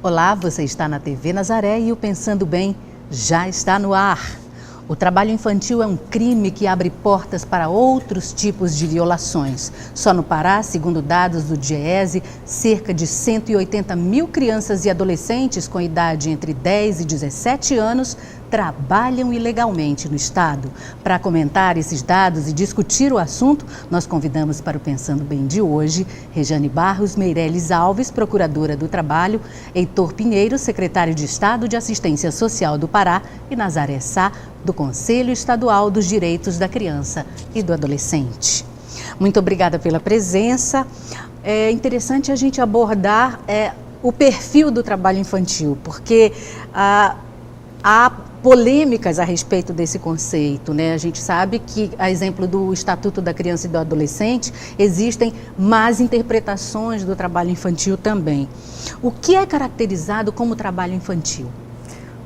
Olá, você está na TV Nazaré e o Pensando Bem já está no ar. O trabalho infantil é um crime que abre portas para outros tipos de violações. Só no Pará, segundo dados do DIEESE, cerca de 180 mil crianças e adolescentes com idade entre 10 e 17 anos trabalham ilegalmente no estado. Para comentar esses dados e discutir o assunto, nós convidamos para o Pensando Bem de hoje Rejane Barros Meireles Alves, procuradora do Trabalho, Heitor Pinheiro, secretário de Estado de Assistência Social do Pará, e Nazaré Sá, do Conselho Estadual dos Direitos da Criança e do Adolescente. Muito obrigada pela presença. É interessante a gente abordar o perfil do trabalho infantil, porque há polêmicas a respeito desse conceito, né? A gente sabe que, a exemplo do Estatuto da Criança e do Adolescente, existem más interpretações do trabalho infantil também. O que é caracterizado como trabalho infantil?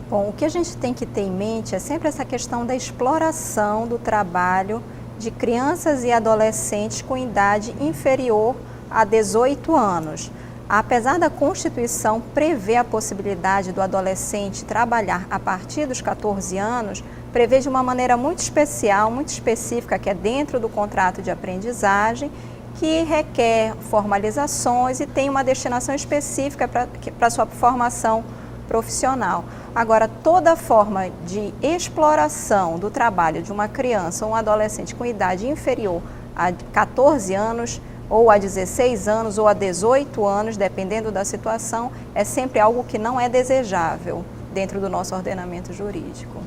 Bom, o que a gente tem que ter em mente é sempre essa questão da exploração do trabalho de crianças e adolescentes com idade inferior a 18 anos. Apesar da Constituição prever a possibilidade do adolescente trabalhar a partir dos 14 anos, prevê de uma maneira muito especial, muito específica, que é dentro do contrato de aprendizagem, que requer formalizações e tem uma destinação específica para sua formação profissional. Agora, toda forma de exploração do trabalho de uma criança ou um adolescente com idade inferior a 14 anos, ou a 16 anos ou a 18 anos, dependendo da situação, é sempre algo que não é desejável dentro do nosso ordenamento jurídico.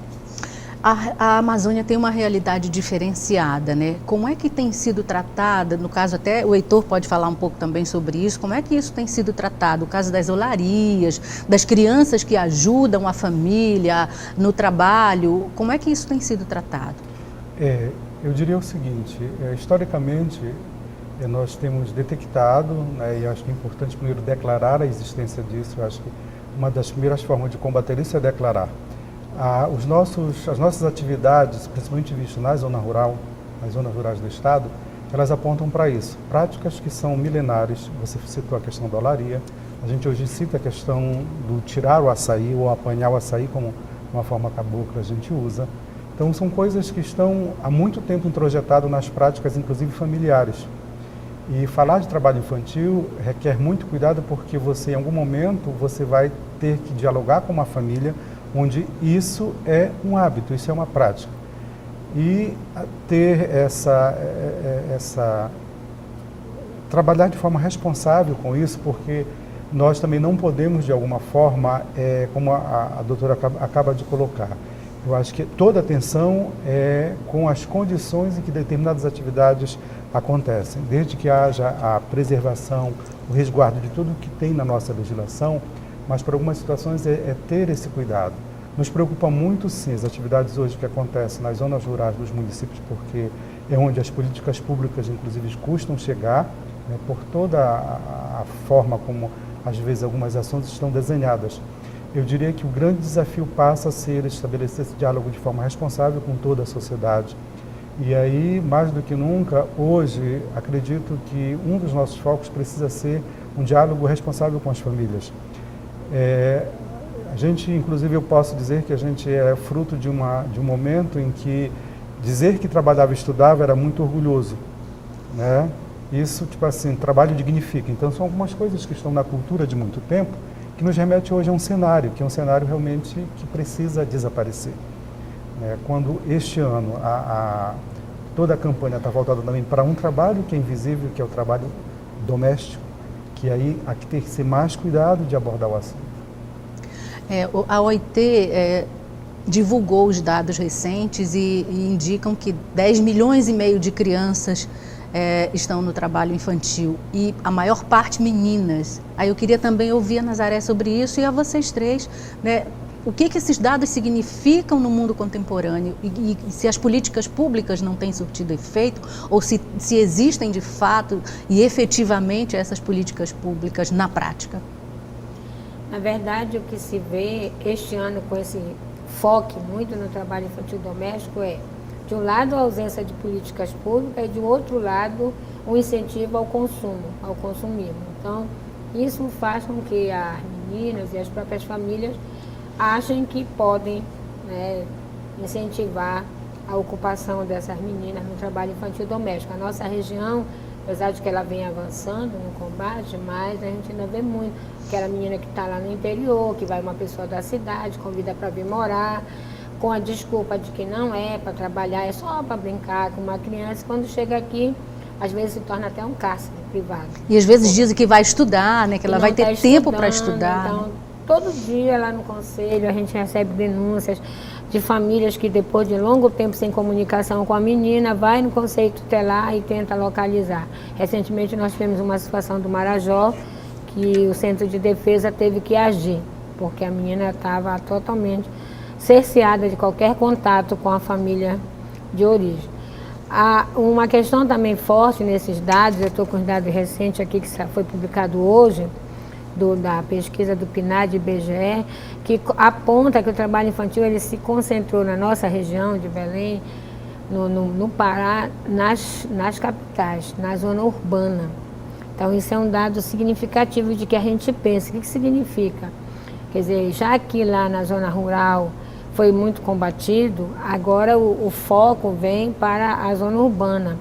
A Amazônia tem uma realidade diferenciada, né? Como é que tem sido tratada, no caso até o Heitor pode falar um pouco também sobre isso, como é que isso tem sido tratado? O caso das olarias, das crianças que ajudam a família no trabalho, como é que isso tem sido tratado? Eu diria o seguinte, historicamente, nós temos detectado, né, e acho que é importante primeiro declarar a existência disso. Eu acho que uma das primeiras formas de combater isso é declarar. As nossas atividades, principalmente vistas na zona rural, nas zonas rurais do estado, elas apontam para isso. Práticas que são milenares, você citou a questão da olaria, a gente hoje cita a questão do tirar o açaí ou apanhar o açaí como uma forma cabocla a gente usa. Então são coisas que estão há muito tempo introjetadas nas práticas, inclusive familiares. E falar de trabalho infantil requer muito cuidado, porque você, em algum momento, você vai ter que dialogar com uma família onde isso é um hábito, isso é uma prática. E ter trabalhar de forma responsável com isso, porque nós também não podemos, de alguma forma, como a doutora acaba de colocar, eu acho que toda atenção é com as condições em que determinadas atividades acontecem, desde que haja a preservação, o resguardo de tudo que tem na nossa legislação, mas para algumas situações é ter esse cuidado. Nos preocupa muito, sim, as atividades hoje que acontecem nas zonas rurais dos municípios, porque é onde as políticas públicas, inclusive, custam chegar, né, por toda a forma como, às vezes, algumas ações estão desenhadas. Eu diria que o grande desafio passa a ser estabelecer esse diálogo de forma responsável com toda a sociedade. E aí, mais do que nunca, hoje, acredito que um dos nossos focos precisa ser um diálogo responsável com as famílias. A gente, inclusive, eu posso dizer que a gente é fruto de um momento em que dizer que trabalhava e estudava era muito orgulhoso, né? Isso, tipo assim, trabalho dignifica. Então, são algumas coisas que estão na cultura de muito tempo que nos remete hoje a um cenário, que é um cenário realmente que precisa desaparecer. Quando este ano toda a campanha está voltada também para um trabalho que é invisível, que é o trabalho doméstico, que aí há que ter que ser mais cuidado de abordar o assunto. A OIT divulgou os dados recentes e indicam que 10 milhões e meio de crianças estão no trabalho infantil e a maior parte meninas. Aí eu queria também ouvir a Nazaré sobre isso e a vocês três, né? O que esses dados significam no mundo contemporâneo e se as políticas públicas não têm surtido efeito ou se existem de fato e efetivamente essas políticas públicas na prática? Na verdade, o que se vê este ano com esse foco muito no trabalho infantil doméstico de um lado, a ausência de políticas públicas e, de outro lado, o incentivo ao consumo, ao consumismo. Então, isso faz com que as meninas e as próprias famílias achem que podem, né, incentivar a ocupação dessas meninas no trabalho infantil doméstico. A nossa região, apesar de que ela vem avançando no combate, mas a gente ainda vê muito aquela menina que está lá no interior, que vai uma pessoa da cidade, convida para vir morar, com a desculpa de que não é para trabalhar, é só para brincar com uma criança. Quando chega aqui, às vezes se torna até um cárcere privado. E às vezes dizem que vai estudar, né? Que ela vai ter tempo para estudar. Então, todo dia lá no conselho a gente recebe denúncias de famílias que depois de longo tempo sem comunicação com a menina, vai no conselho tutelar e tenta localizar. Recentemente nós tivemos uma situação do Marajó, que o Centro de Defesa teve que agir, porque a menina estava totalmente cerceada de qualquer contato com a família de origem. Há uma questão também forte nesses dados, eu estou com os dados recentes aqui que foi publicado hoje, da pesquisa do PNAD e IBGE, que aponta que o trabalho infantil ele se concentrou na nossa região de Belém, no Pará, nas capitais, na zona urbana. Então isso é um dado significativo de que a gente pensa. O que significa? Quer dizer, já que lá na zona rural foi muito combatido, agora o foco vem para a zona urbana.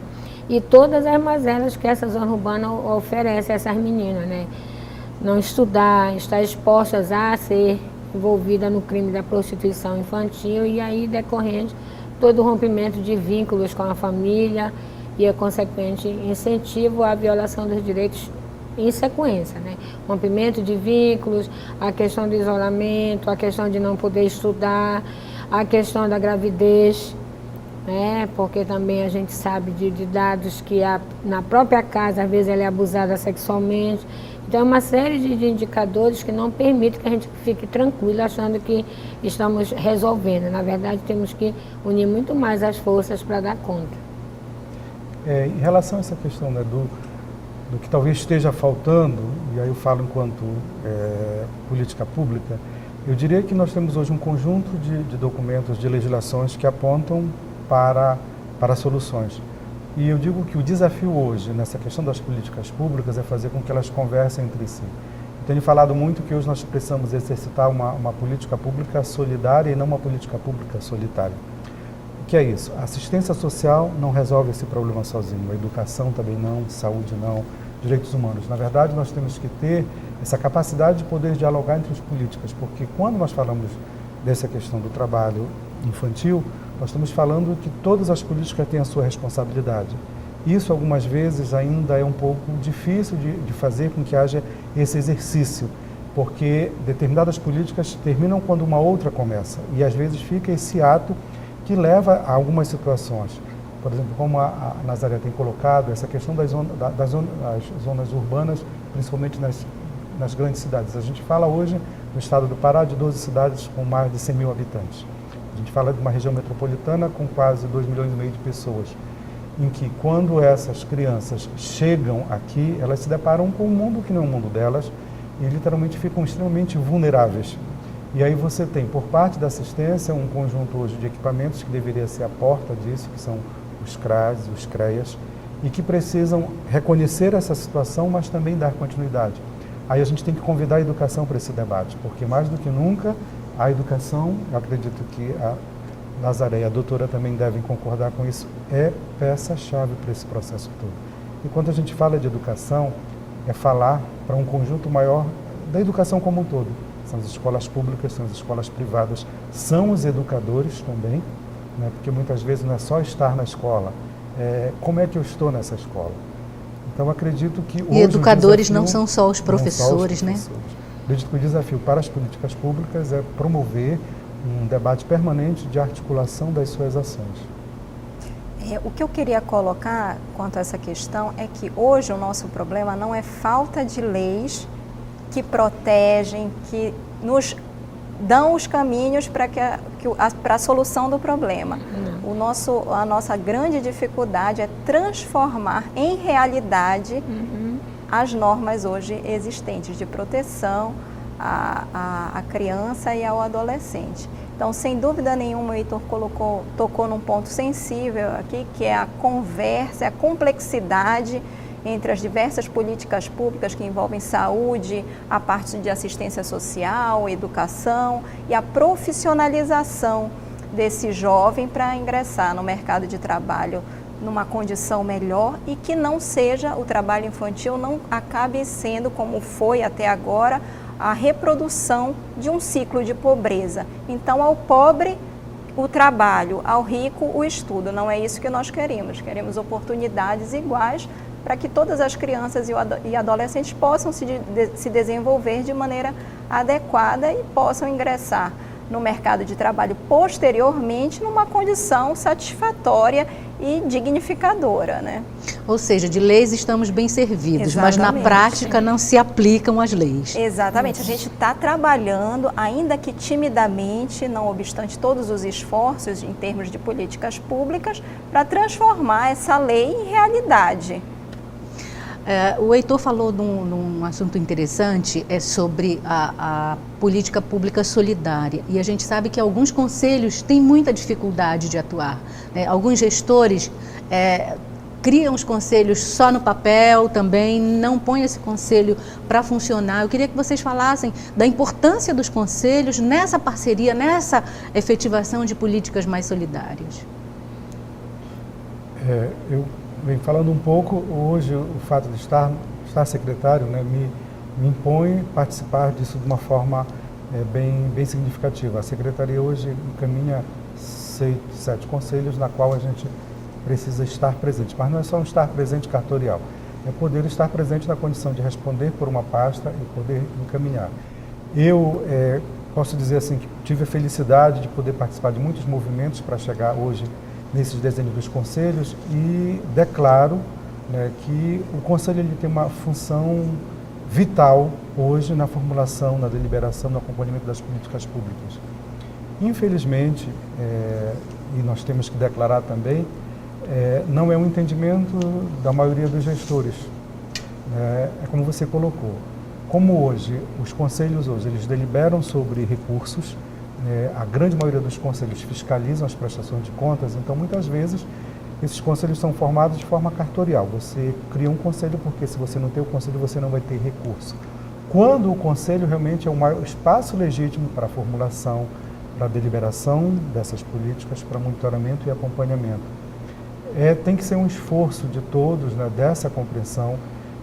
E todas as mazelas que essa zona urbana oferece a essas meninas, né? Não estudar, estar expostas a ser envolvida no crime da prostituição infantil e aí decorrente todo o rompimento de vínculos com a família e a consequente incentivo à violação dos direitos em sequência, né? Rompimento de vínculos, a questão do isolamento, a questão de não poder estudar, a questão da gravidez, né? Porque também a gente sabe de dados que na própria casa, às vezes, ela é abusada sexualmente. Então, é uma série de indicadores que não permitem que a gente fique tranquilo achando que estamos resolvendo. Na verdade, temos que unir muito mais as forças para dar conta. Em relação a essa questão, né, do que talvez esteja faltando, e aí eu falo enquanto política pública, eu diria que nós temos hoje um conjunto de documentos, de legislações que apontam para soluções. E eu digo que o desafio hoje, nessa questão das políticas públicas, é fazer com que elas conversem entre si. Eu tenho falado muito que hoje nós precisamos exercitar uma política pública solidária e não uma política pública solitária. O que é isso? A assistência social não resolve esse problema sozinho, a educação também não, saúde não, direitos humanos. Na verdade, nós temos que ter essa capacidade de poder dialogar entre as políticas, porque quando nós falamos dessa questão do trabalho infantil, nós estamos falando que todas as políticas têm a sua responsabilidade. Isso, algumas vezes, ainda é um pouco difícil de fazer com que haja esse exercício, porque determinadas políticas terminam quando uma outra começa, e às vezes fica esse ato que leva a algumas situações. Por exemplo, como a Nazaré tem colocado, essa questão das zonas urbanas, principalmente nas grandes cidades. A gente fala hoje, no estado do Pará, de 12 cidades com mais de 100 mil habitantes. A gente fala de uma região metropolitana com quase 2,5 milhões de pessoas, em que quando essas crianças chegam aqui, elas se deparam com um mundo que não é o mundo delas e literalmente ficam extremamente vulneráveis. E aí você tem, por parte da assistência, um conjunto hoje de equipamentos que deveria ser a porta disso, que são os CRAS, os CREAS, e que precisam reconhecer essa situação, mas também dar continuidade. Aí a gente tem que convidar a educação para esse debate, porque mais do que nunca, a educação, eu acredito que a Nazaré e a doutora também devem concordar com isso, é peça-chave para esse processo todo. E quando a gente fala de educação, é falar para um conjunto maior da educação como um todo. São as escolas públicas, são as escolas privadas, são os educadores também, né? Porque muitas vezes não é só estar na escola, como é que eu estou nessa escola. Então, acredito que hoje... E educadores não são só os professores, né? Acredito que o desafio para as políticas públicas é promover um debate permanente de articulação das suas ações. O que eu queria colocar quanto a essa questão é que hoje o nosso problema não é falta de leis que protegem, que nos dão os caminhos para a solução do problema. A nossa grande dificuldade é transformar em realidade as normas hoje existentes de proteção à criança e ao adolescente. Então, sem dúvida nenhuma, o Heitor tocou num ponto sensível aqui, que é a conversa, a complexidade entre as diversas políticas públicas que envolvem saúde, a parte de assistência social, educação e a profissionalização desse jovem para ingressar no mercado de trabalho numa condição melhor e que não seja, o trabalho infantil não acabe sendo, como foi até agora, a reprodução de um ciclo de pobreza. Então, ao pobre, o trabalho, ao rico, o estudo. Não é isso que nós queremos. Queremos oportunidades iguais para que todas as crianças e adolescentes possam se desenvolver de maneira adequada e possam ingressar no mercado de trabalho posteriormente numa condição satisfatória e dignificadora, né? Ou seja, de leis estamos bem servidos, Exatamente. mas na prática não se aplicam as leis. Exatamente, a gente está trabalhando, ainda que timidamente, não obstante todos os esforços em termos de políticas públicas, para transformar essa lei em realidade. O Heitor falou de um assunto interessante, sobre a política pública solidária. E a gente sabe que alguns conselhos têm muita dificuldade de atuar, né? Alguns gestores criam os conselhos só no papel também, não põem esse conselho para funcionar. Eu queria que vocês falassem da importância dos conselhos nessa parceria, nessa efetivação de políticas mais solidárias. Eu venho falando um pouco, hoje o fato de estar secretário, né, me impõe participar disso de uma forma bem significativa. A secretaria hoje encaminha 7 conselhos na qual a gente precisa estar presente, mas não é só um estar presente cartorial, é poder estar presente na condição de responder por uma pasta e poder encaminhar. Eu posso dizer assim que tive a felicidade de poder participar de muitos movimentos para chegar hoje nesses desenhos dos conselhos e declaro, né, que o conselho ele tem uma função vital hoje na formulação, na deliberação, no acompanhamento das políticas públicas. Infelizmente, e nós temos que declarar também, não é um entendimento da maioria dos gestores. É como você colocou. Como hoje, os conselhos eles deliberam sobre recursos, a grande maioria dos conselhos fiscalizam as prestações de contas, então muitas vezes esses conselhos são formados de forma cartorial. Você cria um conselho porque se você não tem o conselho você não vai ter recurso. Quando o conselho realmente é o maior espaço legítimo para a formulação, para a deliberação dessas políticas, para monitoramento e acompanhamento. Tem que ser um esforço de todos, né, dessa compreensão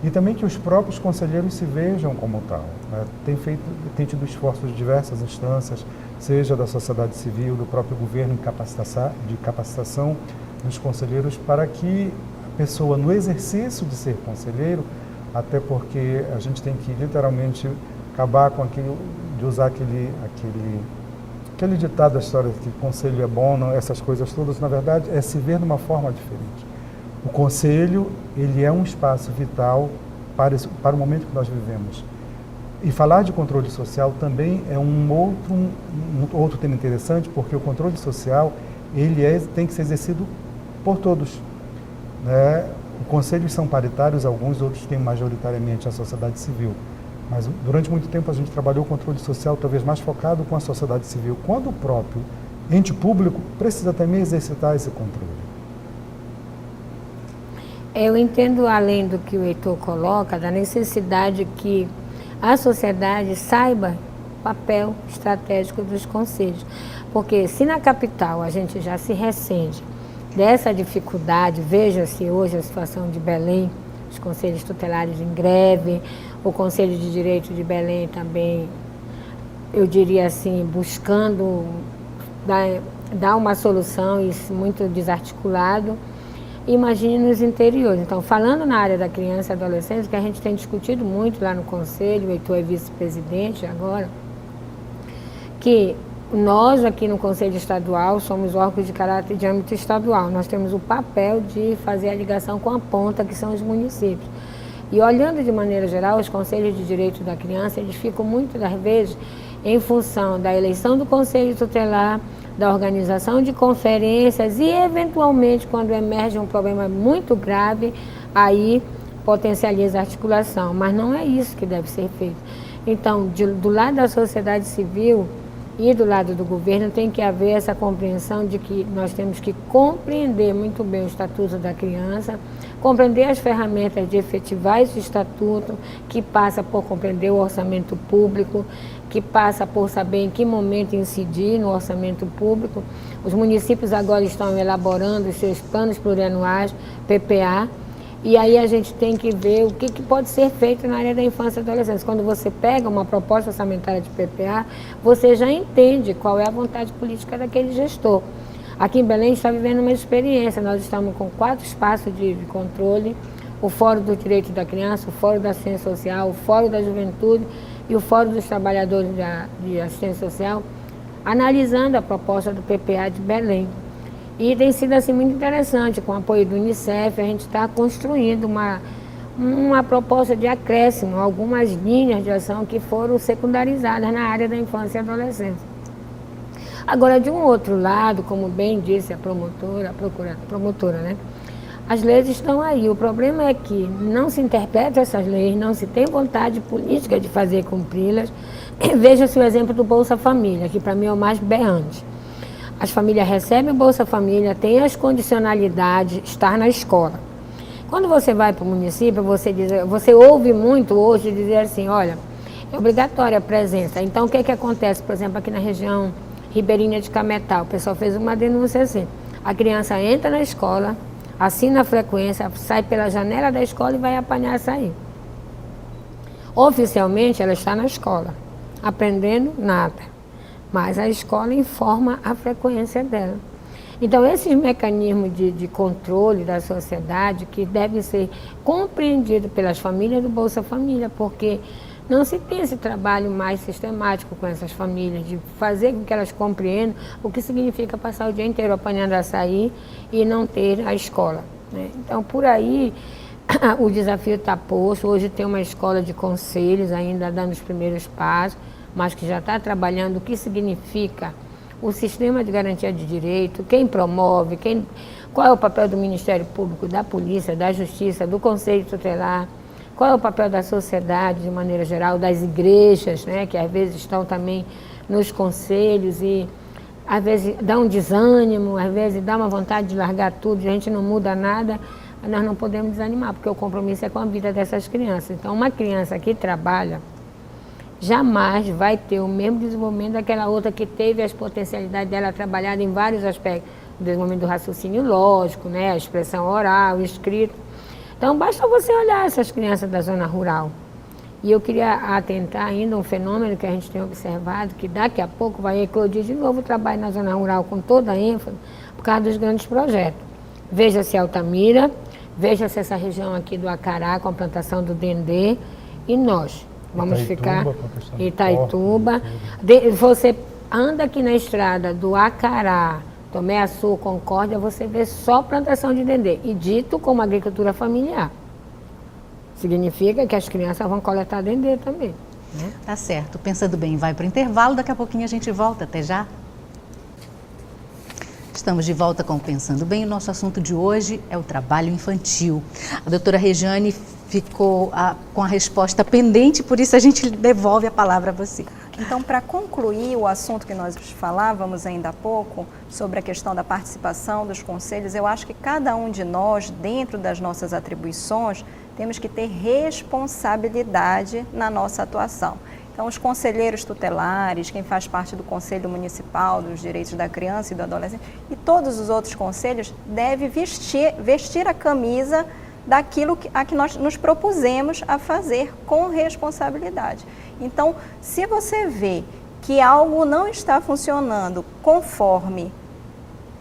e também que os próprios conselheiros se vejam como tal, né? Tem tido esforços de diversas instâncias, seja da sociedade civil, do próprio governo de capacitação dos conselheiros para que a pessoa, no exercício de ser conselheiro, até porque a gente tem que literalmente acabar com aquilo, de usar aquele ditado da história que conselho é bom, não, essas coisas todas, na verdade, é se ver de uma forma diferente. O conselho, ele é um espaço vital para o momento que nós vivemos. E falar de controle social também é um outro tema interessante, porque o controle social, tem que ser exercido por todos, né? Os conselhos são paritários, alguns outros têm majoritariamente a sociedade civil. Mas durante muito tempo a gente trabalhou o controle social talvez mais focado com a sociedade civil, quando o próprio ente público precisa também exercitar esse controle. Eu entendo, além do que o Heitor coloca, da necessidade que a sociedade saiba o papel estratégico dos conselhos. Porque se na capital a gente já se ressente dessa dificuldade, veja-se hoje a situação de Belém, os conselhos tutelares em greve, o Conselho de Direito de Belém também, eu diria assim, buscando dar uma solução e muito desarticulado. Imagine nos interiores. Então, falando na área da criança e adolescente, que a gente tem discutido muito lá no Conselho, o Heitor é vice-presidente agora, que nós aqui no Conselho Estadual somos órgãos de caráter de âmbito estadual. Nós temos o papel de fazer a ligação com a ponta, que são os municípios. E olhando de maneira geral, os conselhos de direito da criança, eles ficam muitas das vezes em função da eleição do conselho tutelar, da organização de conferências e, eventualmente, quando emerge um problema muito grave, aí potencializa a articulação. Mas não é isso que deve ser feito. Então, do lado da sociedade civil, e do lado do governo tem que haver essa compreensão de que nós temos que compreender muito bem o Estatuto da Criança, compreender as ferramentas de efetivar esse Estatuto, que passa por compreender o orçamento público, que passa por saber em que momento incidir no orçamento público. Os municípios agora estão elaborando os seus planos plurianuais, PPA, e aí a gente tem que ver o que pode ser feito na área da infância e adolescência. Quando você pega uma proposta orçamentária de PPA, você já entende qual é a vontade política daquele gestor. Aqui em Belém está vivendo uma experiência, nós estamos com 4 espaços de controle, o Fórum do Direito da Criança, o Fórum da Assistência Social, o Fórum da Juventude e o Fórum dos Trabalhadores de Assistência Social, analisando a proposta do PPA de Belém. E tem sido assim muito interessante, com o apoio do Unicef, a gente está construindo uma proposta de acréscimo, algumas linhas de ação que foram secundarizadas na área da infância e adolescência. Agora, de um outro lado, como bem disse a promotora, né? As leis estão aí, o problema é que não se interpretam essas leis, não se tem vontade política de fazer cumpri-las. Veja-se o exemplo do Bolsa Família, que para mim é o mais berrante. As famílias recebem o Bolsa Família, tem as condicionalidades, estar na escola. Quando você vai para o município, você ouve muito hoje dizer assim, olha, é obrigatória a presença. Então, o que acontece, por exemplo, aqui na região ribeirinha de Cametá, o pessoal fez uma denúncia assim, a criança entra na escola, assina a frequência, sai pela janela da escola e vai apanhar a sair. Oficialmente, ela está na escola, aprendendo nada. Mas a escola informa a frequência dela. Então, esses mecanismos de controle da sociedade que devem ser compreendidos pelas famílias do Bolsa Família, porque não se tem esse trabalho mais sistemático com essas famílias, de fazer com que elas compreendam o que significa passar o dia inteiro apanhando açaí e não ter a escola, né? Então, por aí, o desafio está posto. Hoje tem uma escola de conselhos ainda dando os primeiros passos, mas que já está trabalhando o que significa o sistema de garantia de direito, quem promove, qual é o papel do Ministério Público, da Polícia, da Justiça, do Conselho Tutelar, qual é o papel da sociedade de maneira geral, das igrejas, né, que às vezes estão também nos conselhos e às vezes dá um desânimo, às vezes dá uma vontade de largar tudo, a gente não muda nada, nós não podemos desanimar, porque o compromisso é com a vida dessas crianças. Então, uma criança que trabalha jamais vai ter o mesmo desenvolvimento daquela outra que teve as potencialidades dela trabalhada em vários aspectos. O desenvolvimento do raciocínio lógico, né, a expressão oral, escrita. Então, basta você olhar essas crianças da zona rural. E eu queria atentar ainda um fenômeno que a gente tem observado, que daqui a pouco vai eclodir de novo o trabalho na zona rural com toda a ênfase, por causa dos grandes projetos. Veja-se Altamira, veja-se essa região aqui do Acará, com a plantação do dendê, e nós. Vamos ficar em Itaituba. Você anda aqui na estrada do Acará, Tomé Açu, Concórdia, você vê só plantação de dendê. E dito como agricultura familiar. Significa que as crianças vão coletar dendê também, né? Tá certo. Pensando bem, vai para o intervalo, daqui a pouquinho a gente volta. Até já. Estamos de volta com o Pensando Bem. O nosso assunto de hoje é o trabalho infantil. A doutora Regiane ficou com a resposta pendente, por isso a gente devolve a palavra a você. Então, para concluir o assunto que nós falávamos ainda há pouco, sobre a questão da participação dos conselhos, eu acho que cada um de nós, dentro das nossas atribuições, temos que ter responsabilidade na nossa atuação. Então, os conselheiros tutelares, quem faz parte do Conselho Municipal dos Direitos da Criança e do Adolescente, e todos os outros conselhos devem vestir a camisa daquilo a que nós nos propusemos a fazer com responsabilidade. Então, se você vê que algo não está funcionando conforme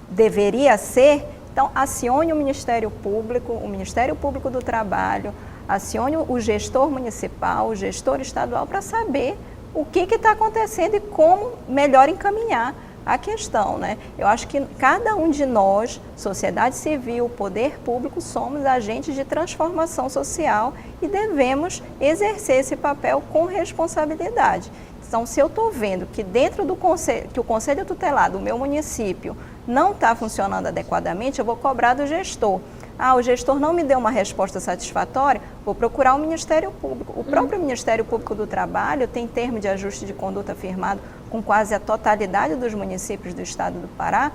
deveria ser, então acione o Ministério Público do Trabalho, acione o gestor municipal, o gestor estadual, para saber o que está acontecendo e como melhor encaminhar a questão, né? Eu acho que cada um de nós, sociedade civil, poder público, somos agentes de transformação social e devemos exercer esse papel com responsabilidade. Então, se eu estou vendo que dentro do conselho, que o conselho tutelar do meu município não está funcionando adequadamente, eu vou cobrar do gestor. o gestor não me deu uma resposta satisfatória, vou procurar o Ministério Público. O próprio Ministério Público do Trabalho tem termo de ajuste de conduta firmado com quase a totalidade dos municípios do estado do Pará,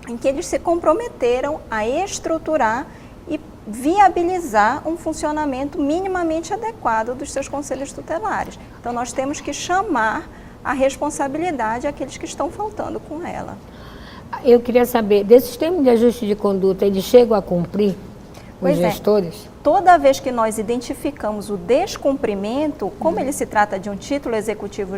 em que eles se comprometeram a estruturar e viabilizar um funcionamento minimamente adequado dos seus conselhos tutelares. Então, nós temos que chamar a responsabilidade àqueles que estão faltando com ela. Eu queria saber, desses termos de ajuste de conduta, eles chegam a cumprir os gestores? Toda vez que nós identificamos o descumprimento, como ele se trata de um título executivo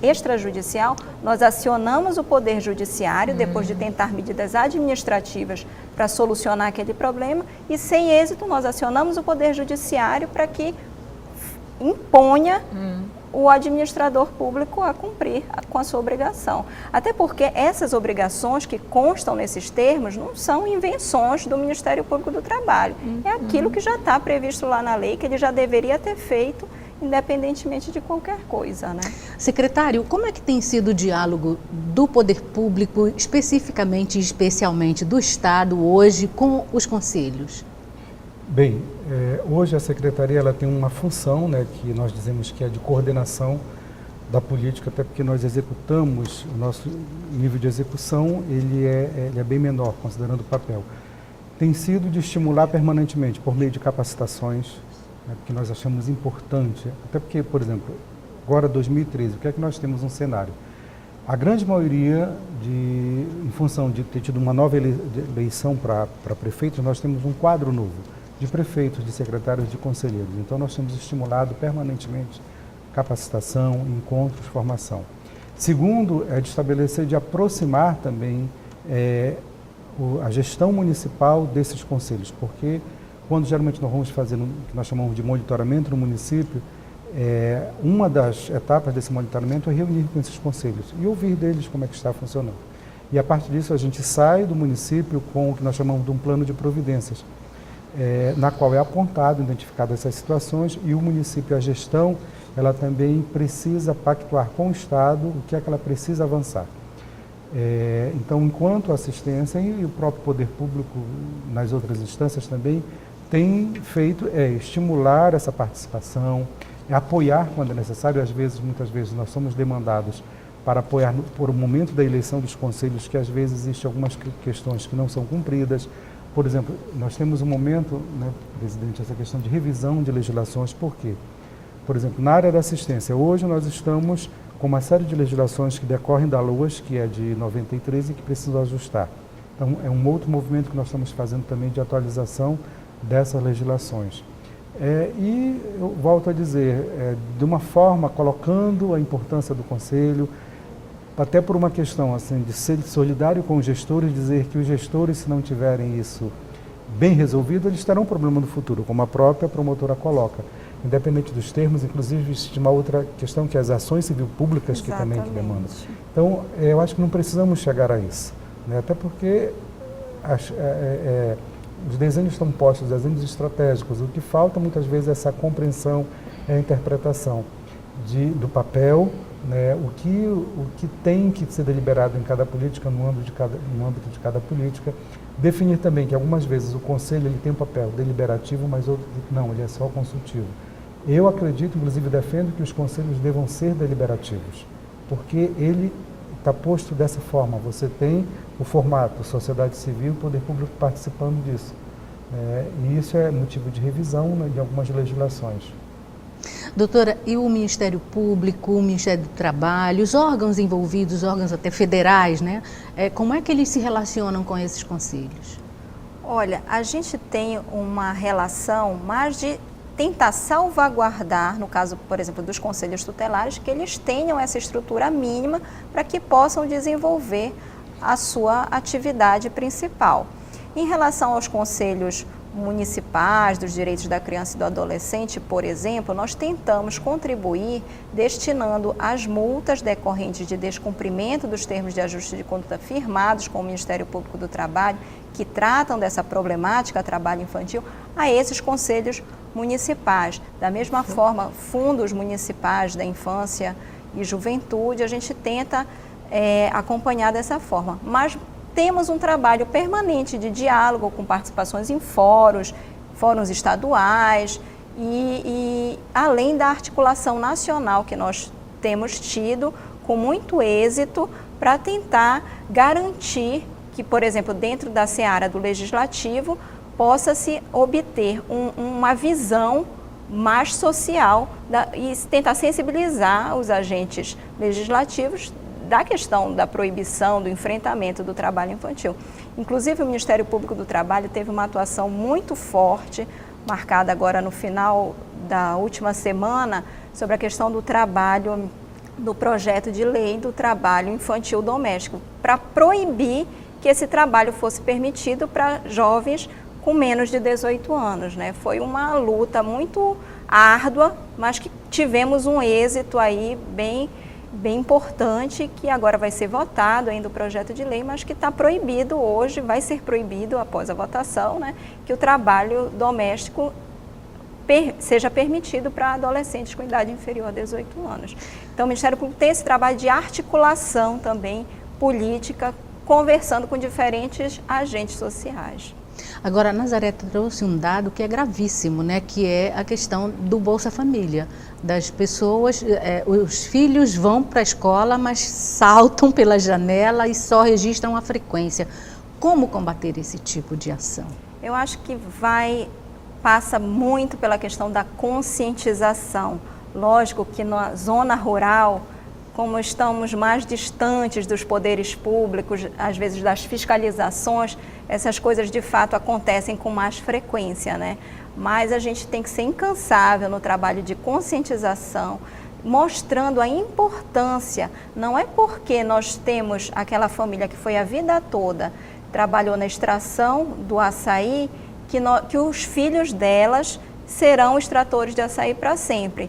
extrajudicial, nós acionamos o Poder Judiciário, depois de tentar medidas administrativas para solucionar aquele problema, e sem êxito nós acionamos o Poder Judiciário para que imponha o administrador público a cumprir com a sua obrigação. Até porque essas obrigações que constam nesses termos não são invenções do Ministério Público do Trabalho. É aquilo que já está previsto lá na lei, que ele já deveria ter feito, independentemente de qualquer coisa, né? Secretário, como é que tem sido o diálogo do poder público, especificamente e especialmente do Estado, hoje com os conselhos? Bem, hoje a Secretaria ela tem uma função, né, que nós dizemos que é de coordenação da política, até porque nós executamos, o nosso nível de execução ele é bem menor, considerando o papel. Tem sido de estimular permanentemente, por meio de capacitações, né, porque nós achamos importante, até porque, por exemplo, agora 2013, o que é que nós temos um cenário? A grande maioria, em função de ter tido uma nova eleição para prefeitos, nós temos um quadro novo de prefeitos, de secretários, de conselheiros. Então, nós temos estimulado permanentemente capacitação, encontros, formação. Segundo, é de estabelecer, de aproximar também a gestão municipal desses conselhos, porque quando geralmente nós vamos fazer o que nós chamamos de monitoramento no município, uma das etapas desse monitoramento é reunir com esses conselhos e ouvir deles como é que está funcionando. E a partir disso a gente sai do município com o que nós chamamos de um plano de providências, na qual é apontado, identificado essas situações, e o município, a gestão, ela também precisa pactuar com o Estado o que é que ela precisa avançar. Então, enquanto assistência, e o próprio poder público nas outras instâncias também tem feito estimular essa participação, apoiar quando é necessário. Muitas vezes nós somos demandados para apoiar por o momento da eleição dos conselhos, que às vezes existem algumas questões que não são cumpridas. Por exemplo, nós temos um momento, né, presidente, essa questão de revisão de legislações. Por quê? Por exemplo, na área da assistência, hoje nós estamos com uma série de legislações que decorrem da LOAS, que é de 93 e que precisam ajustar. Então, é um outro movimento que nós estamos fazendo também de atualização dessas legislações. E eu volto a dizer, de uma forma colocando a importância do Conselho, até por uma questão assim, de ser solidário com os gestores, dizer que os gestores, se não tiverem isso bem resolvido, eles terão um problema no futuro, como a própria promotora coloca. Independente dos termos, inclusive existe uma outra questão, que é as ações civil públicas que também demandam. Então, eu acho que não precisamos chegar a isso, né? Até porque os desenhos estão postos, os desenhos estratégicos. O que falta muitas vezes é essa compreensão, a interpretação do papel, né, o que tem que ser deliberado em cada política, no âmbito de cada política. Definir também que algumas vezes o Conselho ele tem um papel deliberativo, mas outro não, ele é só consultivo. Eu acredito, inclusive defendo que os conselhos devam ser deliberativos, porque ele está posto dessa forma. Você tem o formato sociedade civil e poder público participando disso. E isso é motivo de revisão, né, de algumas legislações. Doutora, e o Ministério Público, o Ministério do Trabalho, os órgãos envolvidos, órgãos até federais, né? Como é que eles se relacionam com esses conselhos? Olha, a gente tem uma relação mais de tentar salvaguardar, no caso, por exemplo, dos conselhos tutelares, que eles tenham essa estrutura mínima para que possam desenvolver a sua atividade principal. Em relação aos conselhos municipais dos direitos da criança e do adolescente, por exemplo, nós tentamos contribuir destinando as multas decorrentes de descumprimento dos termos de ajuste de conduta firmados com o Ministério Público do Trabalho, que tratam dessa problemática, trabalho infantil, a esses conselhos municipais. Da mesma forma, fundos municipais da infância e juventude, a gente tenta acompanhar dessa forma. Mas temos um trabalho permanente de diálogo com participações em fóruns estaduais e além da articulação nacional que nós temos tido com muito êxito para tentar garantir que, por exemplo, dentro da seara do legislativo, possa-se obter uma visão mais social e tentar sensibilizar os agentes legislativos da questão da proibição, do enfrentamento do trabalho infantil. Inclusive, o Ministério Público do Trabalho teve uma atuação muito forte, marcada agora no final da última semana, sobre a questão do trabalho, do projeto de lei do trabalho infantil doméstico, para proibir que esse trabalho fosse permitido para jovens com menos de 18 anos, né? Foi uma luta muito árdua, mas que tivemos um êxito aí bem importante, que agora vai ser votado ainda o projeto de lei, mas que está proibido hoje, vai ser proibido após a votação, né? Que o trabalho doméstico seja permitido para adolescentes com idade inferior a 18 anos. Então o Ministério Público tem esse trabalho de articulação também política, conversando com diferentes agentes sociais. Agora, a Nazaré trouxe um dado que é gravíssimo, né? Que é a questão do Bolsa Família. Das pessoas, os filhos vão para a escola, mas saltam pela janela e só registram a frequência. Como combater esse tipo de ação? Eu acho que passa muito pela questão da conscientização. Lógico que na zona rural, como estamos mais distantes dos poderes públicos, às vezes das fiscalizações, essas coisas de fato acontecem com mais frequência, né? Mas a gente tem que ser incansável no trabalho de conscientização, mostrando a importância. Não é porque nós temos aquela família que foi a vida toda, trabalhou na extração do açaí, que os filhos delas serão extratores de açaí para sempre.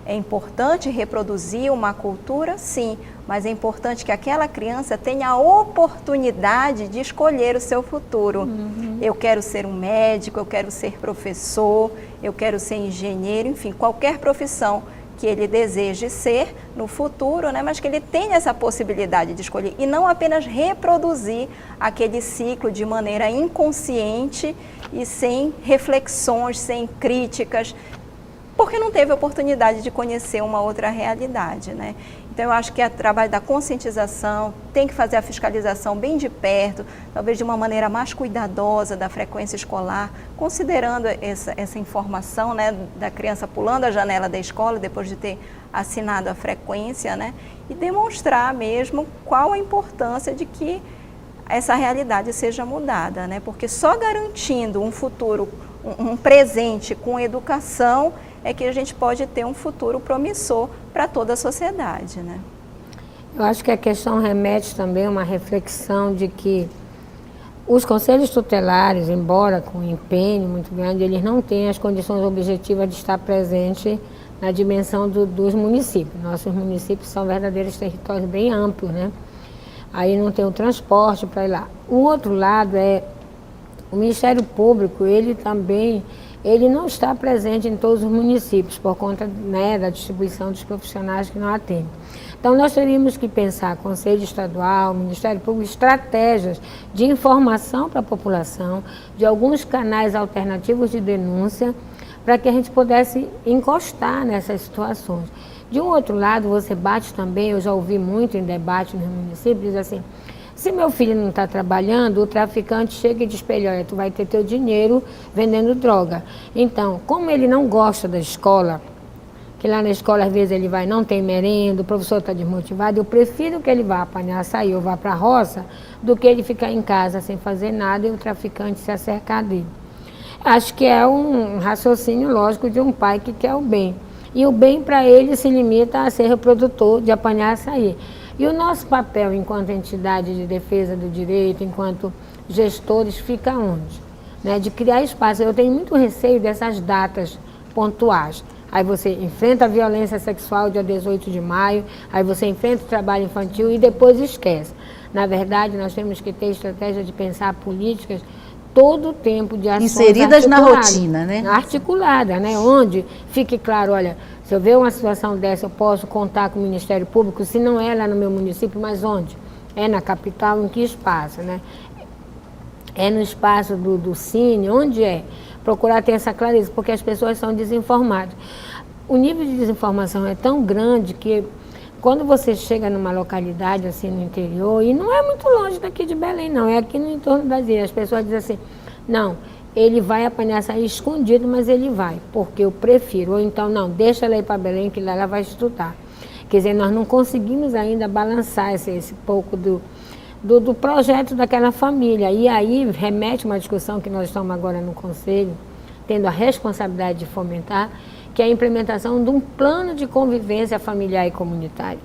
É importante reproduzir uma cultura, sim, mas é importante que aquela criança tenha a oportunidade de escolher o seu futuro. Uhum. Eu quero ser um médico, eu quero ser professor, eu quero ser engenheiro, enfim, qualquer profissão que ele deseje ser no futuro, né, mas que ele tenha essa possibilidade de escolher e não apenas reproduzir aquele ciclo de maneira inconsciente e sem reflexões, sem críticas, porque não teve oportunidade de conhecer uma outra realidade, né? Então, eu acho que é o trabalho da conscientização, tem que fazer a fiscalização bem de perto, talvez de uma maneira mais cuidadosa da frequência escolar, considerando essa informação, né, da criança pulando a janela da escola depois de ter assinado a frequência, né, e demonstrar mesmo qual a importância de que essa realidade seja mudada, né, porque só garantindo um futuro, um presente com educação, é que a gente pode ter um futuro promissor para toda a sociedade, né? Eu acho que a questão remete também a uma reflexão de que os conselhos tutelares, embora com um empenho muito grande, eles não têm as condições objetivas de estar presente na dimensão dos municípios. Nossos municípios são verdadeiros territórios bem amplos, né? Aí não tem o transporte para ir lá. O outro lado é o Ministério Público, ele não está presente em todos os municípios por conta, né, da distribuição dos profissionais que não atendem. Então, nós teríamos que pensar, Conselho Estadual, Ministério Público, estratégias de informação para a população, de alguns canais alternativos de denúncia, para que a gente pudesse encostar nessas situações. De um outro lado, você bate também, eu já ouvi muito em debate nos municípios, diz assim, se meu filho não está trabalhando, o traficante chega e diz para ele, olha, tu vai ter teu dinheiro vendendo droga. Então, como ele não gosta da escola, que lá na escola às vezes ele vai, não tem merenda, o professor está desmotivado, eu prefiro que ele vá apanhar açaí ou vá para a roça, do que ele ficar em casa sem fazer nada e o traficante se acercar dele. Acho que é um raciocínio lógico de um pai que quer o bem. E o bem para ele se limita a ser reprodutor de apanhar açaí. E o nosso papel enquanto entidade de defesa do direito, enquanto gestores, fica onde? Né? De criar espaço. Eu tenho muito receio dessas datas pontuais. Aí você enfrenta a violência sexual dia 18 de maio, aí você enfrenta o trabalho infantil e depois esquece. Na verdade, nós temos que ter estratégia de pensar políticas todo o tempo de ações inseridas na rotina, né? Articulada, né? Onde fique claro, olha, se eu ver uma situação dessa, eu posso contar com o Ministério Público, se não é lá no meu município, mas onde? É na capital, em que espaço, né? É no espaço do Cine, onde é? Procurar ter essa clareza, porque as pessoas são desinformadas. O nível de desinformação é tão grande que quando você chega numa localidade assim no interior, e não é muito longe daqui de Belém, não, é aqui no entorno das ilhas, as pessoas dizem assim, não, ele vai apanhar sair escondido, mas ele vai, porque eu prefiro. Ou então, não, deixa ela ir para Belém, que lá ela vai estudar. Quer dizer, nós não conseguimos ainda balançar esse pouco do projeto daquela família. E aí remete uma discussão que nós estamos agora no Conselho, tendo a responsabilidade de fomentar, que é a implementação de um plano de convivência familiar e comunitária.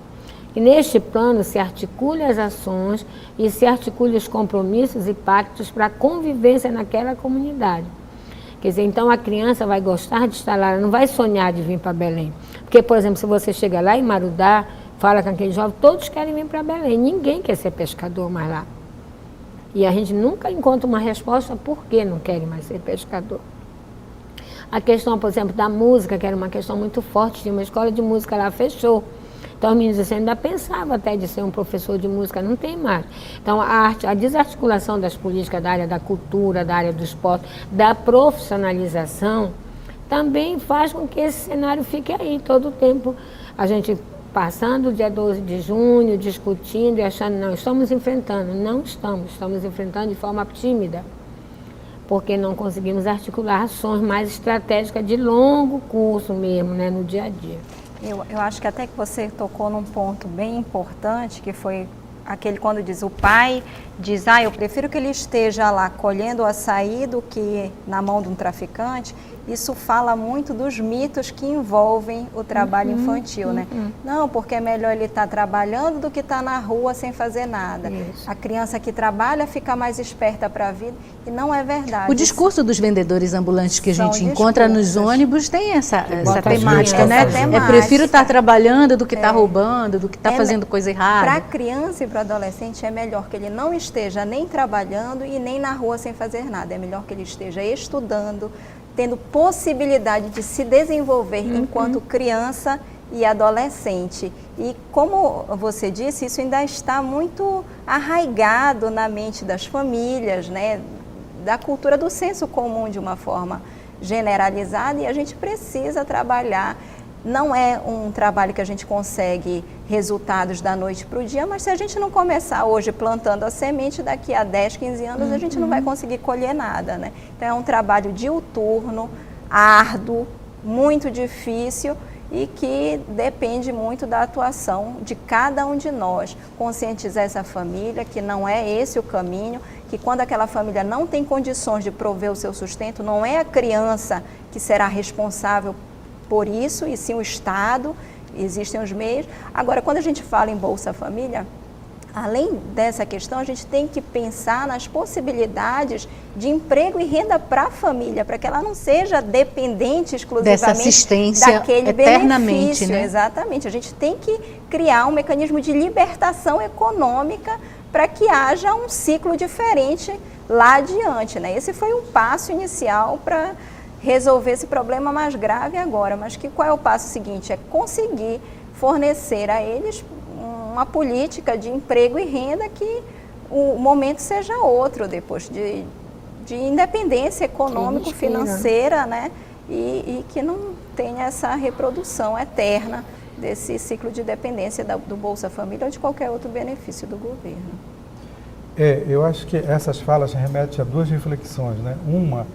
E neste plano se articule as ações e se articule os compromissos e pactos para a convivência naquela comunidade. Quer dizer, então a criança vai gostar de estar lá, ela não vai sonhar de vir para Belém. Porque, por exemplo, se você chega lá em Marudá, fala com aquele jovem, todos querem vir para Belém, ninguém quer ser pescador mais lá. E a gente nunca encontra uma resposta por que não querem mais ser pescador. A questão, por exemplo, da música, que era uma questão muito forte, tinha uma escola de música lá, fechou. Então, os meninos assim, ainda pensavam até de ser um professor de música, não tem mais. Então, a desarticulação das políticas da área da cultura, da área do esporte, da profissionalização, também faz com que esse cenário fique aí todo o tempo. A gente passando o dia 12 de junho, discutindo e achando, não, estamos enfrentando. Não estamos enfrentando de forma tímida, porque não conseguimos articular ações mais estratégicas de longo curso mesmo, né, no dia a dia. Eu acho que até que você tocou num ponto bem importante, que foi aquele quando diz o pai, diz, eu prefiro que ele esteja lá colhendo o açaí do que na mão de um traficante. Isso fala muito dos mitos que envolvem o trabalho infantil, né? Não, porque é melhor ele estar trabalhando do que estar na rua sem fazer nada. Isso. A criança que trabalha fica mais esperta para a vida, e não é verdade. O discurso dos vendedores ambulantes que a gente encontra nos ônibus tem essa temática, né? Eu prefiro estar trabalhando do que estar roubando, do que estar fazendo coisa errada. Para a criança e para o adolescente é melhor que ele não esteja nem trabalhando e nem na rua sem fazer nada. É melhor que ele esteja estudando, tendo possibilidade de se desenvolver enquanto criança e adolescente. E como você disse, isso ainda está muito arraigado na mente das famílias, né? Da cultura do senso comum de uma forma generalizada, e a gente precisa trabalhar. Não é um trabalho que a gente consegue resultados da noite para o dia, mas se a gente não começar hoje plantando a semente, daqui a 10, 15 anos a gente não vai conseguir colher nada, né? Então é um trabalho diuturno, árduo, muito difícil e que depende muito da atuação de cada um de nós. Conscientizar essa família que não é esse o caminho, que quando aquela família não tem condições de prover o seu sustento, não é a criança que será responsável por isso, e sim o Estado, existem os meios. Agora, quando a gente fala em Bolsa Família, além dessa questão, a gente tem que pensar nas possibilidades de emprego e renda para a família, para que ela não seja dependente exclusivamente dessa assistência daquele eternamente, benefício. né? Exatamente. A gente tem que criar um mecanismo de libertação econômica para que haja um ciclo diferente lá adiante, né? Esse foi um passo inicial para resolver esse problema mais grave agora, mas qual é o passo seguinte? É conseguir fornecer a eles uma política de emprego e renda que o momento seja outro depois de independência econômico-financeira, né? E que não tenha essa reprodução eterna desse ciclo de dependência do Bolsa Família ou de qualquer outro benefício do governo. Eu acho que essas falas remetem a duas reflexões, né? Uma,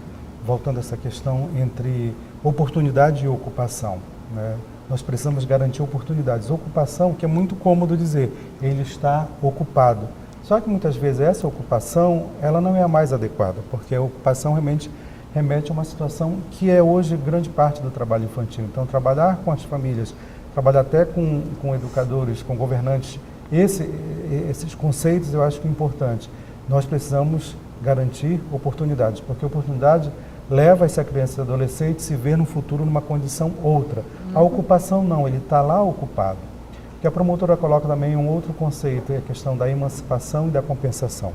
voltando a essa questão entre oportunidade e ocupação, né? Nós precisamos garantir oportunidades. Ocupação, que é muito cômodo dizer, ele está ocupado. Só que muitas vezes essa ocupação, ela não é a mais adequada, porque a ocupação realmente remete a uma situação que é hoje grande parte do trabalho infantil. Então, trabalhar com as famílias, trabalhar até com educadores, com governantes, esses conceitos eu acho que é importante. Nós precisamos garantir oportunidades, porque oportunidade leva essa criança e adolescente a se ver no futuro numa condição outra. A ocupação não, ele está lá ocupado. Que a promotora coloca também um outro conceito, é a questão da emancipação e da compensação.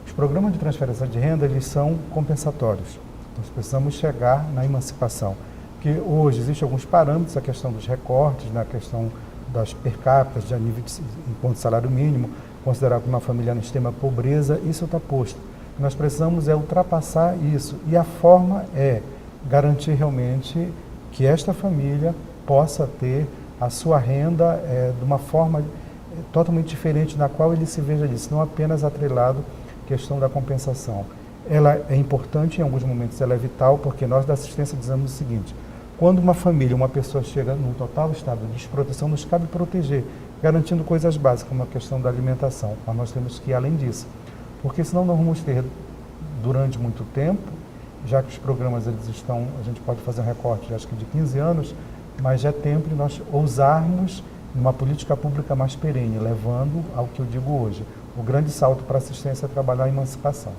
Os programas de transferência de renda, eles são compensatórios. Nós precisamos chegar na emancipação. Porque hoje existem alguns parâmetros, a questão dos recortes, na questão das per capita, de nível de ponto de salário mínimo, considerar como uma família em extrema pobreza, isso está posto. Nós precisamos ultrapassar isso, e a forma é garantir realmente que esta família possa ter a sua renda de uma forma totalmente diferente, na qual ele se veja disso, não apenas atrelado à questão da compensação. Ela é importante, em alguns momentos ela é vital, porque nós da assistência dizemos o seguinte: quando uma família, uma pessoa chega num total estado de desproteção, nos cabe proteger, garantindo coisas básicas, como a questão da alimentação, mas nós temos que ir além disso, porque senão nós vamos ter, durante muito tempo, já que os programas eles estão, a gente pode fazer um recorte, acho que de 15 anos, mas já é tempo de nós ousarmos numa política pública mais perene, levando ao que eu digo hoje, o grande salto para a assistência é trabalhar a emancipação.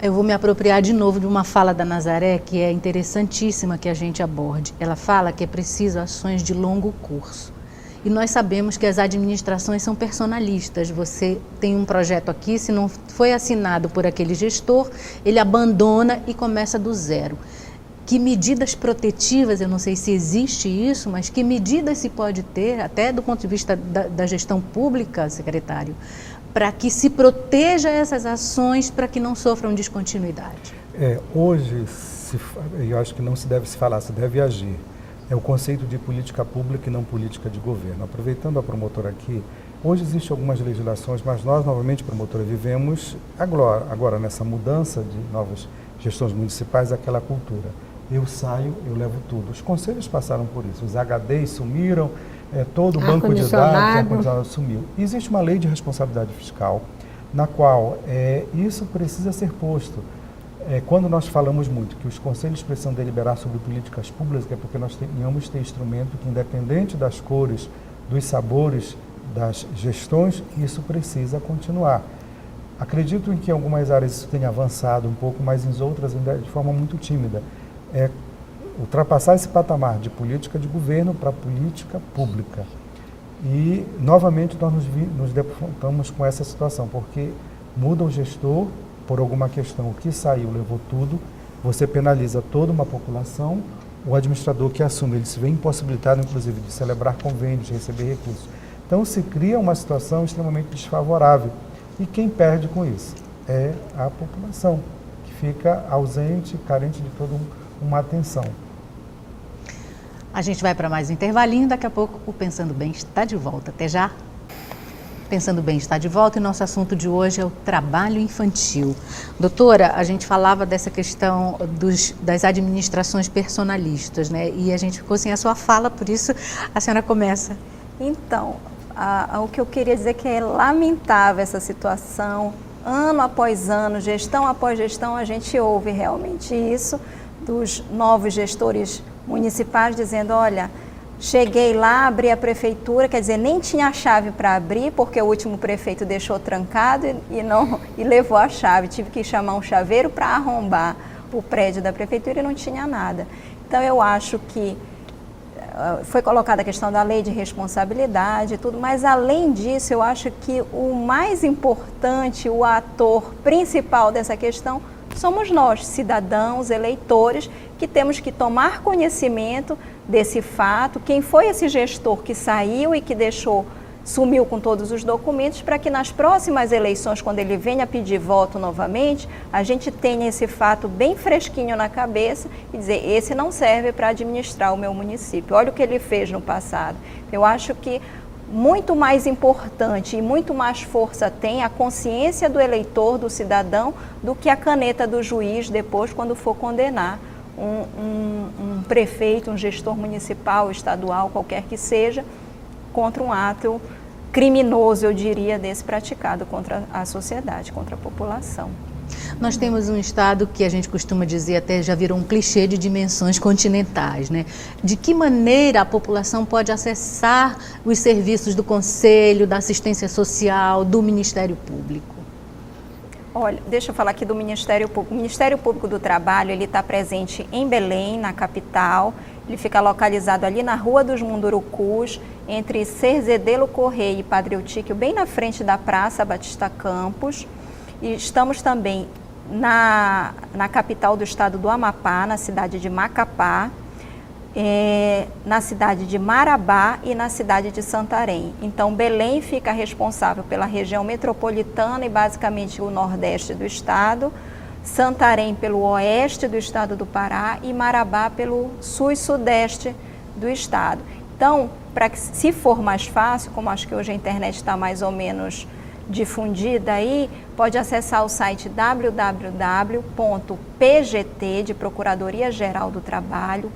Eu vou me apropriar de novo de uma fala da Nazaré, que é interessantíssima que a gente aborde. Ela fala que é preciso ações de longo curso. E nós sabemos que as administrações são personalistas. Você tem um projeto aqui, se não foi assinado por aquele gestor, ele abandona e começa do zero. Que medidas protetivas, eu não sei se existe isso, mas que medidas se pode ter, até do ponto de vista da gestão pública, secretário, para que se proteja essas ações, para que não sofram descontinuidade? Hoje, eu acho que não se deve se falar, se deve agir. É o conceito de política pública e não política de governo. Aproveitando a promotora aqui, hoje existem algumas legislações, mas nós, novamente, promotora, vivemos agora nessa mudança de novas gestões municipais, aquela cultura. Eu saio, eu levo tudo. Os conselhos passaram por isso, os HDs sumiram, todo o banco de dados, ar-condicionado sumiu. E existe uma lei de responsabilidade fiscal, na qual isso precisa ser posto. Quando nós falamos muito que os conselhos precisam deliberar sobre políticas públicas, é porque nós tenhamos ter instrumento que, independente das cores, dos sabores, das gestões, isso precisa continuar. Acredito em que em algumas áreas isso tenha avançado um pouco, mas em outras ainda de forma muito tímida. Ultrapassar esse patamar de política de governo para política pública. E, novamente, nós nos defrontamos com essa situação, porque muda o gestor por alguma questão, o que saiu levou tudo, você penaliza toda uma população, o administrador que assume, ele se vê impossibilitado, inclusive, de celebrar convênios, de receber recursos. Então, se cria uma situação extremamente desfavorável. E quem perde com isso? É a população, que fica ausente, carente de toda uma atenção. A gente vai para mais um intervalinho, daqui a pouco o Pensando Bem está de volta. Até já! Pensando Bem está de volta e nosso assunto de hoje é o trabalho infantil. Doutora, a gente falava dessa questão das administrações personalistas, né? E a gente ficou sem a sua fala, por isso a senhora começa. Então, o que eu queria dizer é que é lamentável essa situação. Ano após ano, gestão após gestão, a gente ouve realmente isso dos novos gestores municipais dizendo, olha, cheguei lá, abri a prefeitura, quer dizer, nem tinha a chave para abrir, porque o último prefeito deixou trancado e levou a chave. Tive que chamar um chaveiro para arrombar o prédio da prefeitura e não tinha nada. Então, eu acho que foi colocada a questão da lei de responsabilidade e tudo, mas além disso, eu acho que o mais importante, o ator principal dessa questão, somos nós, cidadãos, eleitores, que temos que tomar conhecimento desse fato, quem foi esse gestor que saiu e que sumiu com todos os documentos, para que nas próximas eleições, quando ele venha pedir voto novamente, a gente tenha esse fato bem fresquinho na cabeça e dizer, esse não serve para administrar o meu município, olha o que ele fez no passado. Eu acho que muito mais importante e muito mais força tem a consciência do eleitor, do cidadão, do que a caneta do juiz depois quando for condenar um prefeito, um gestor municipal, estadual, qualquer que seja, contra um ato criminoso, eu diria, desse praticado contra a sociedade, contra a população. Nós temos um estado que a gente costuma dizer, até já virou um clichê, de dimensões continentais, né? De que maneira a população pode acessar os serviços do Conselho, da assistência social, do Ministério Público? Olha, deixa eu falar aqui do Ministério Público. O Ministério Público do Trabalho, ele está presente em Belém, na capital. Ele fica localizado ali na Rua dos Mundurucus, entre Cerzedelo Correia e Padre Eutíquio, bem na frente da Praça Batista Campos. E estamos também na capital do estado do Amapá, na cidade de Macapá. na cidade de Marabá e na cidade de Santarém. Então, Belém fica responsável pela região metropolitana e basicamente o nordeste do estado, Santarém pelo oeste do estado do Pará e Marabá pelo sul e sudeste do estado. Então, para que, se for mais fácil, como acho que hoje a internet está mais ou menos difundida aí, pode acessar o site www.pgt, de Procuradoria Geral do Trabalho,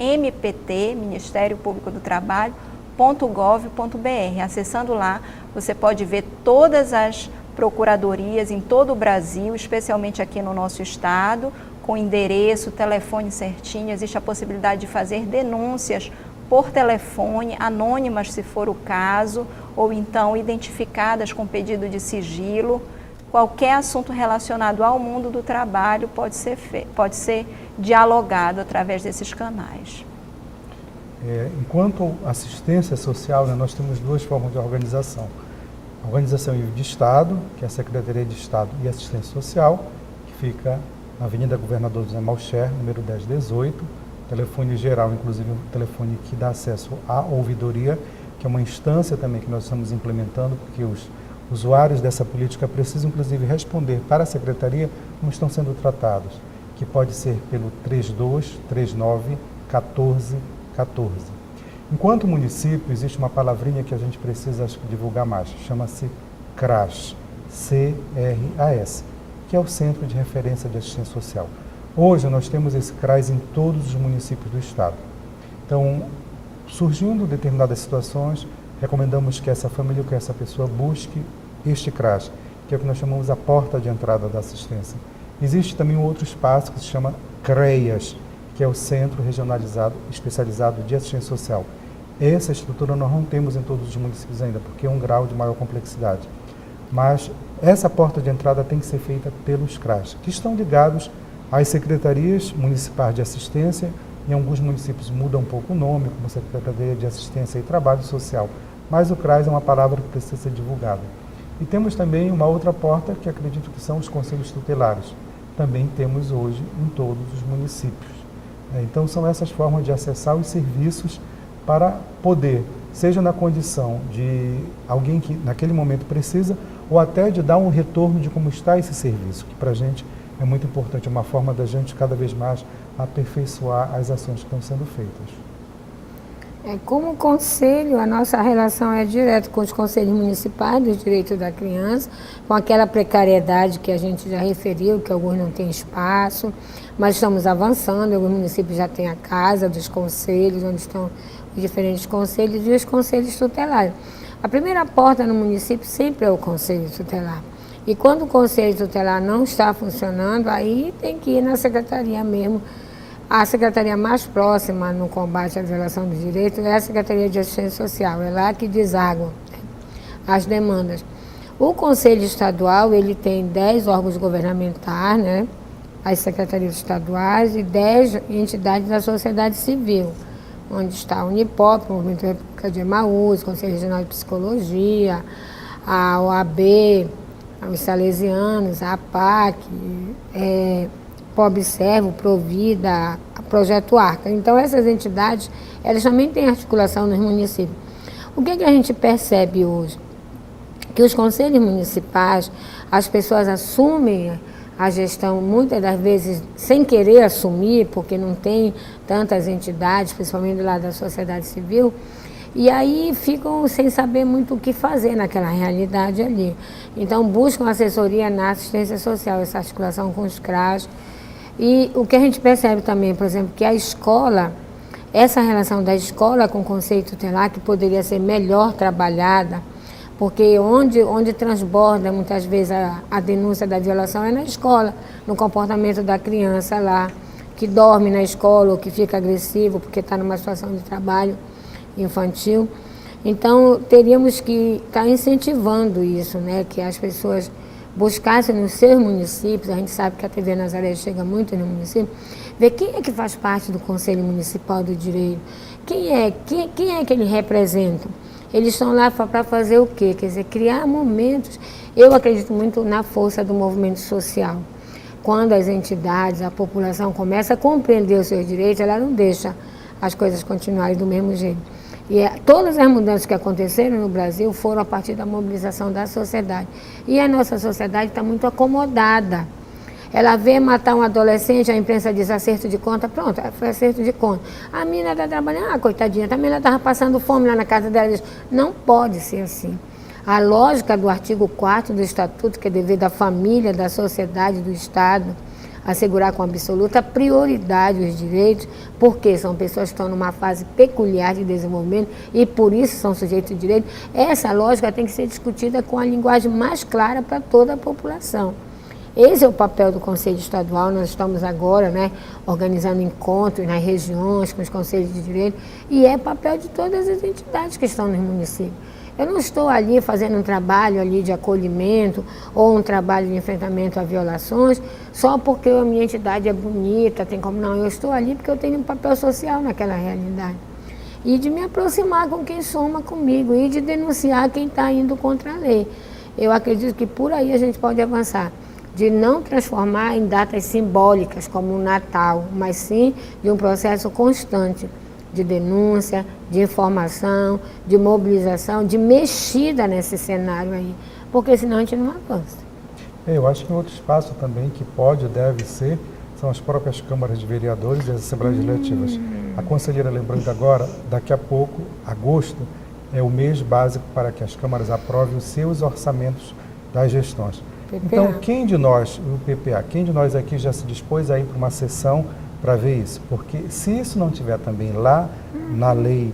.mpt, Ministério Público do Trabalho, .gov.br. Acessando lá, você pode ver todas as procuradorias em todo o Brasil, especialmente aqui no nosso estado, com endereço, telefone certinho. Existe a possibilidade de fazer denúncias por telefone, anônimas se for o caso, ou então identificadas com pedido de sigilo. Qualquer assunto relacionado ao mundo do trabalho pode ser dialogado através desses canais. Enquanto assistência social, né, nós temos duas formas de organização. A organização de Estado, que é a Secretaria de Estado e Assistência Social, que fica na Avenida Governador José Malcher, número 1018, telefone geral, inclusive um telefone que dá acesso à ouvidoria, que é uma instância também que nós estamos implementando, porque os usuários dessa política precisam, inclusive, responder para a Secretaria como estão sendo tratados, que pode ser pelo 3239-1414. Enquanto município, existe uma palavrinha que a gente precisa divulgar mais, chama-se CRAS, C-R-A-S, que é o Centro de Referência de Assistência Social. Hoje nós temos esse CRAS em todos os municípios do estado. Então, surgindo determinadas situações, recomendamos que essa família ou que essa pessoa busque este CRAS, que é o que nós chamamos a porta de entrada da assistência. Existe também um outro espaço que se chama CREAS, que é o Centro Regionalizado Especializado de Assistência Social. Essa estrutura nós não temos em todos os municípios ainda, porque é um grau de maior complexidade. Mas essa porta de entrada tem que ser feita pelos CRAS, que estão ligados às secretarias municipais de assistência. Em alguns municípios muda um pouco o nome, como Secretaria de Assistência e Trabalho Social, mas o CRAS é uma palavra que precisa ser divulgada. E temos também uma outra porta, que acredito que são os conselhos tutelares. Também temos hoje em todos os municípios. Então são essas formas de acessar os serviços para poder, seja na condição de alguém que naquele momento precisa, ou até de dar um retorno de como está esse serviço, que para a gente é muito importante, é uma forma da gente cada vez mais aperfeiçoar as ações que estão sendo feitas. Como conselho, a nossa relação é direta com os conselhos municipais dos direitos da criança, com aquela precariedade que a gente já referiu, que alguns não têm espaço, mas estamos avançando, alguns municípios já têm a casa dos conselhos, onde estão os diferentes conselhos e os conselhos tutelares. A primeira porta no município sempre é o conselho tutelar. E quando o conselho tutelar não está funcionando, aí tem que ir na secretaria mesmo. A secretaria mais próxima no combate à violação dos direitos é a Secretaria de Assistência Social, é lá que deságua as demandas. O Conselho Estadual, ele tem 10 órgãos governamentais, né? As secretarias estaduais e 10 entidades da sociedade civil, onde está a Unipop, o Movimento República de Emaús, o Conselho Regional de Psicologia, a OAB, os Salesianos, a APAC, Pobservo, Provida, a Projeto Arca. Então, essas entidades, elas também têm articulação nos municípios. O que a gente percebe hoje? Que os conselhos municipais, as pessoas assumem a gestão, muitas das vezes, sem querer assumir, porque não tem tantas entidades, principalmente do lado da sociedade civil, e aí ficam sem saber muito o que fazer naquela realidade ali. Então, buscam assessoria na assistência social, essa articulação com os CRAS. E o que a gente percebe também, por exemplo, que a escola, essa relação da escola com o conselho tutelar, que poderia ser melhor trabalhada, porque onde transborda muitas vezes a denúncia da violação é na escola, no comportamento da criança lá, que dorme na escola ou que fica agressivo porque está numa situação de trabalho infantil. Então, teríamos que estar incentivando isso, né? Que as pessoas buscassem nos seus municípios. A gente sabe que a TV Nazaré chega muito no município, ver quem é que faz parte do Conselho Municipal do Direito, quem é que eles representam. Eles estão lá para fazer o quê? Quer dizer, criar momentos. Eu acredito muito na força do movimento social. Quando as entidades, a população começa a compreender os seus direitos, ela não deixa as coisas continuarem do mesmo jeito. E todas as mudanças que aconteceram no Brasil foram a partir da mobilização da sociedade. E a nossa sociedade está muito acomodada. Ela vê matar um adolescente, a imprensa diz acerto de conta, pronto, foi acerto de conta. A menina está trabalhando, coitadinha, também ela estava passando fome lá na casa dela. Diz, não pode ser assim. A lógica do artigo 4º do Estatuto, que é dever da família, da sociedade, do Estado, assegurar com absoluta prioridade os direitos, porque são pessoas que estão numa fase peculiar de desenvolvimento e por isso são sujeitos de direito. Essa lógica tem que ser discutida com a linguagem mais clara para toda a população. Esse é o papel do Conselho Estadual. Nós estamos agora, organizando encontros nas regiões com os conselhos de direito e é papel de todas as entidades que estão nos municípios. Eu não estou ali fazendo um trabalho ali de acolhimento ou um trabalho de enfrentamento a violações só porque a minha entidade é bonita, tem como não. Eu estou ali porque eu tenho um papel social naquela realidade. E de me aproximar com quem soma comigo e de denunciar quem está indo contra a lei. Eu acredito que por aí a gente pode avançar. De não transformar em datas simbólicas como o Natal, mas sim de um processo constante de denúncia, de informação, de mobilização, de mexida nesse cenário aí, porque senão a gente não avança. Eu acho que um outro espaço também que pode e deve ser são as próprias câmaras de vereadores e as assembleias legislativas. A conselheira lembrando agora, daqui a pouco, agosto, é o mês básico para que as câmaras aprovem os seus orçamentos das gestões. PPA. Então, quem de nós, o PPA, quem de nós aqui já se dispôs a ir para uma sessão para ver isso? Porque se isso não tiver também lá na lei,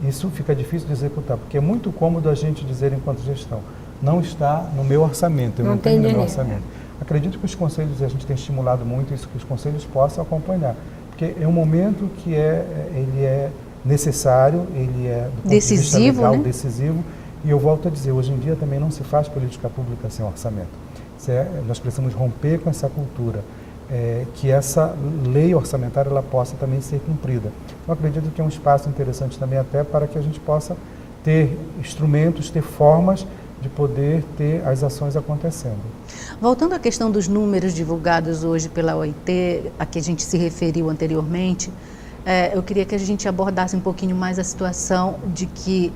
isso fica difícil de executar, porque é muito cômodo a gente dizer enquanto gestão, não está no meu orçamento, eu não tenho no meu orçamento. Acredito que os conselhos, a gente tem estimulado muito isso, que os conselhos possam acompanhar, porque é um momento que ele é necessário, ele é do ponto decisivo, de vista legal, né? decisivo, e eu volto a dizer, hoje em dia também não se faz política pública sem orçamento. Nós precisamos romper com essa cultura. Que essa lei orçamentária ela possa também ser cumprida. Eu acredito que é um espaço interessante também até para que a gente possa ter instrumentos, ter formas de poder ter as ações acontecendo. Voltando à questão dos números divulgados hoje pela OIT, a que a gente se referiu anteriormente, eu queria que a gente abordasse um pouquinho mais a situação de que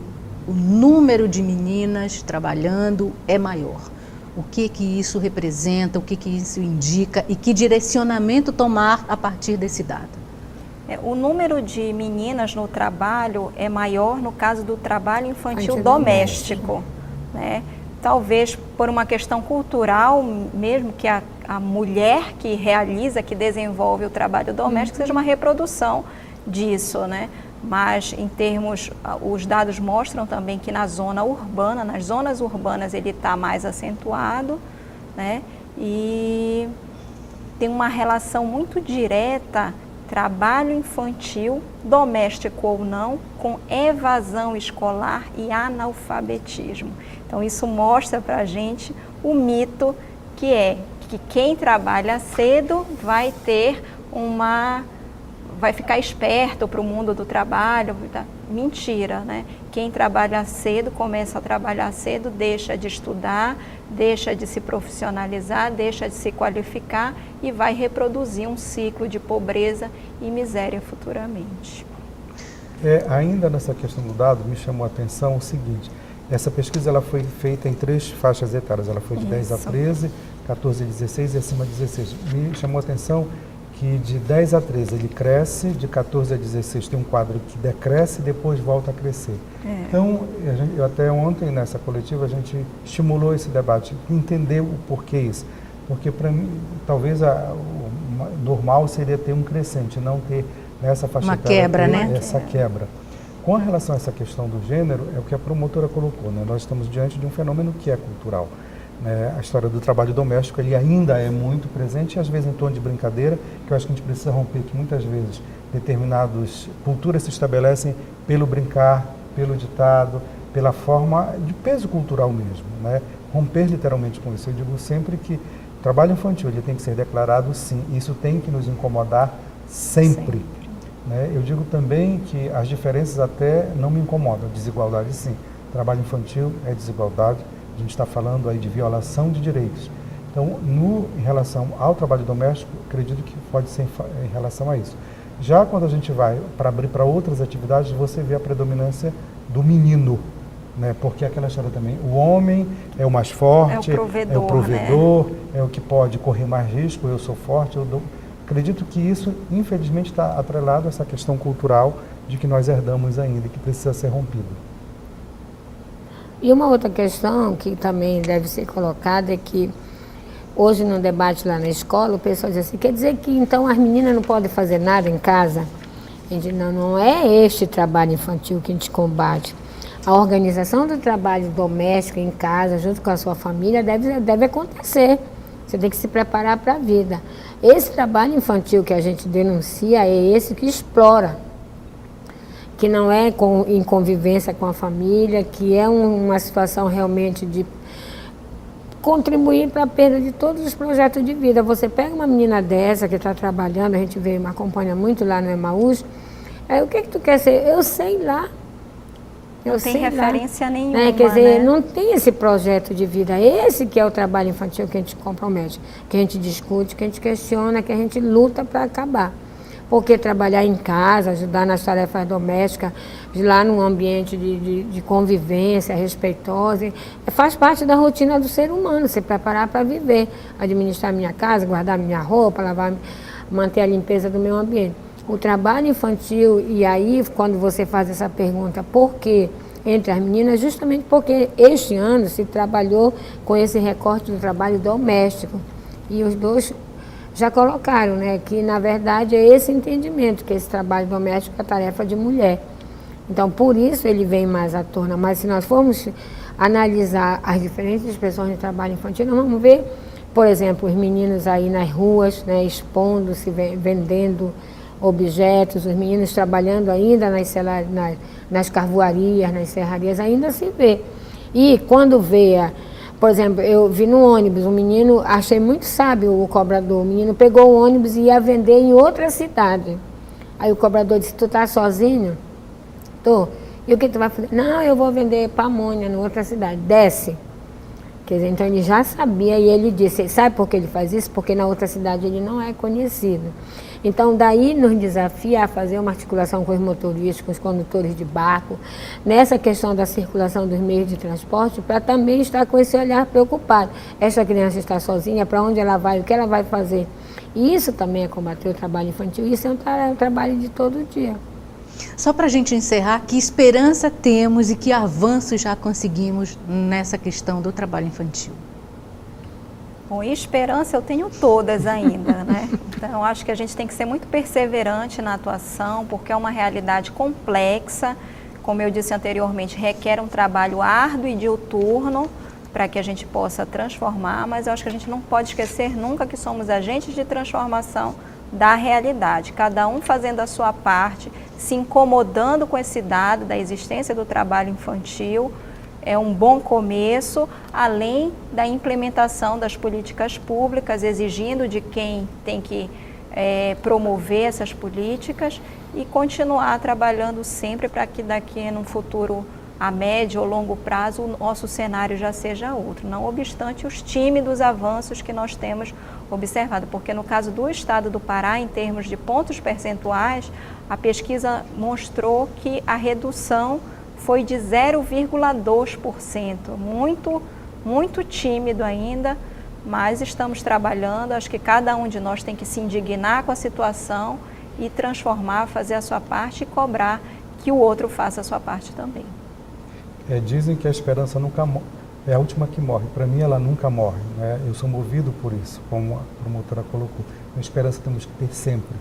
o número de meninas trabalhando é maior. O que isso representa, o que isso indica e que direcionamento tomar a partir desse dado? O número de meninas no trabalho é maior no caso do trabalho infantil doméstico, né? Talvez por uma questão cultural mesmo, que a mulher que realiza, que desenvolve o trabalho doméstico, seja uma reprodução disso, né? Mas em termos, os dados mostram também que na zona urbana, nas zonas urbanas ele está mais acentuado, né? E tem uma relação muito direta, trabalho infantil, doméstico ou não, com evasão escolar e analfabetismo. Então isso mostra para a gente o mito que quem trabalha cedo vai ter vai ficar esperto para o mundo do trabalho. Mentira, né? Quem trabalha cedo, começa a trabalhar cedo, deixa de estudar, deixa de se profissionalizar, deixa de se qualificar e vai reproduzir um ciclo de pobreza e miséria futuramente. Ainda nessa questão do dado, me chamou a atenção o seguinte, essa pesquisa ela foi feita em 3 faixas etárias, ela foi de 10 a 13, 14 a 16 e acima de 16. Me chamou a atenção que de 10 a 13 ele cresce, de 14 a 16 tem um quadro que decresce e depois volta a crescer. Então, eu até ontem nessa coletiva a gente estimulou esse debate, entendeu o porquê isso. Porque para mim, talvez o normal seria ter um crescente, não ter nessa faixa uma quebra, né? Essa quebra. Com relação a essa questão do gênero, é o que a promotora colocou, né? Nós estamos diante de um fenômeno que é cultural. A história do trabalho doméstico ele ainda é muito presente, e às vezes em tom de brincadeira, que eu acho que a gente precisa romper, que muitas vezes determinadas culturas se estabelecem pelo brincar, pelo ditado, pela forma de peso cultural mesmo, né? Romper literalmente com isso. Eu digo sempre que o trabalho infantil ele tem que ser declarado sim, isso tem que nos incomodar sempre. Né? Eu digo também que as diferenças até não me incomodam, desigualdade sim. Trabalho infantil é desigualdade. A gente está falando aí de violação de direitos. Então, em relação ao trabalho doméstico, acredito que pode ser em relação a isso. Já quando a gente vai para abrir para outras atividades, você vê a predominância do menino, né? Porque aquela história também, o homem é o mais forte, é o provedor, né? É o que pode correr mais risco, eu sou forte, Acredito que isso, infelizmente, está atrelado a essa questão cultural de que nós herdamos ainda e que precisa ser rompido. E uma outra questão que também deve ser colocada é que hoje no debate lá na escola, o pessoal diz assim, quer dizer que então as meninas não podem fazer nada em casa? A gente, não é este trabalho infantil que a gente combate. A organização do trabalho doméstico em casa, junto com a sua família, deve acontecer. Você tem que se preparar para a vida. Esse trabalho infantil que a gente denuncia é esse que explora, que não é em convivência com a família, que é uma situação realmente de contribuir para a perda de todos os projetos de vida. Você pega uma menina dessa que está trabalhando, a gente me acompanha muito lá no Emaús, aí o que tu quer ser? Eu sei lá. Não tem referência nenhuma, né? Quer dizer, né? não tem esse projeto de vida. Esse que é o trabalho infantil que a gente compromete, que a gente discute, que a gente questiona, que a gente luta para acabar. Porque trabalhar em casa, ajudar nas tarefas domésticas, lá num ambiente de convivência respeitosa, faz parte da rotina do ser humano, se preparar para viver, administrar minha casa, guardar minha roupa, lavar, manter a limpeza do meu ambiente. O trabalho infantil, e aí quando você faz essa pergunta, por que entre as meninas? Justamente porque este ano se trabalhou com esse recorte do trabalho doméstico. E os dois já colocaram, né, que na verdade é esse entendimento, que esse trabalho doméstico é tarefa de mulher. Então por isso ele vem mais à tona. Mas se nós formos analisar as diferentes expressões de trabalho infantil, nós vamos ver, por exemplo, os meninos aí nas ruas, né, expondo-se, vendendo objetos, os meninos trabalhando ainda nas carvoarias, nas serrarias, ainda se vê. E quando vê, por exemplo, eu vi no ônibus, um menino, achei muito sábio o cobrador, o menino pegou o ônibus e ia vender em outra cidade. Aí o cobrador disse, tu tá sozinho? Tô. E o que tu vai fazer? Não, eu vou vender pamonha em outra cidade. Desce. Quer dizer, então ele já sabia e ele disse, sabe por que ele faz isso? Porque na outra cidade ele não é conhecido. Então, daí nos desafia a fazer uma articulação com os motoristas, com os condutores de barco, nessa questão da circulação dos meios de transporte, para também estar com esse olhar preocupado. Essa criança está sozinha, para onde ela vai, o que ela vai fazer? E isso também é combater o trabalho infantil, isso é um trabalho de todo dia. Só para a gente encerrar, que esperança temos e que avanços já conseguimos nessa questão do trabalho infantil? Bom, esperança eu tenho todas ainda, né? Então, acho que a gente tem que ser muito perseverante na atuação, porque é uma realidade complexa, como eu disse anteriormente, requer um trabalho árduo e diuturno para que a gente possa transformar, mas eu acho que a gente não pode esquecer nunca que somos agentes de transformação da realidade, cada um fazendo a sua parte, se incomodando com esse dado da existência do trabalho infantil, é um bom começo, além da implementação das políticas públicas, exigindo de quem tem que promover essas políticas e continuar trabalhando sempre para que daqui num futuro a médio ou longo prazo o nosso cenário já seja outro, não obstante os tímidos avanços que nós temos observado, porque no caso do estado do Pará, em termos de pontos percentuais, a pesquisa mostrou que a redução foi de 0,2%, muito tímido ainda, mas estamos trabalhando, acho que cada um de nós tem que se indignar com a situação e transformar, fazer a sua parte e cobrar que o outro faça a sua parte também. Dizem que a esperança nunca é a última que morre, para mim ela nunca morre, né? Eu sou movido por isso, como a promotora colocou, a esperança temos que ter sempre.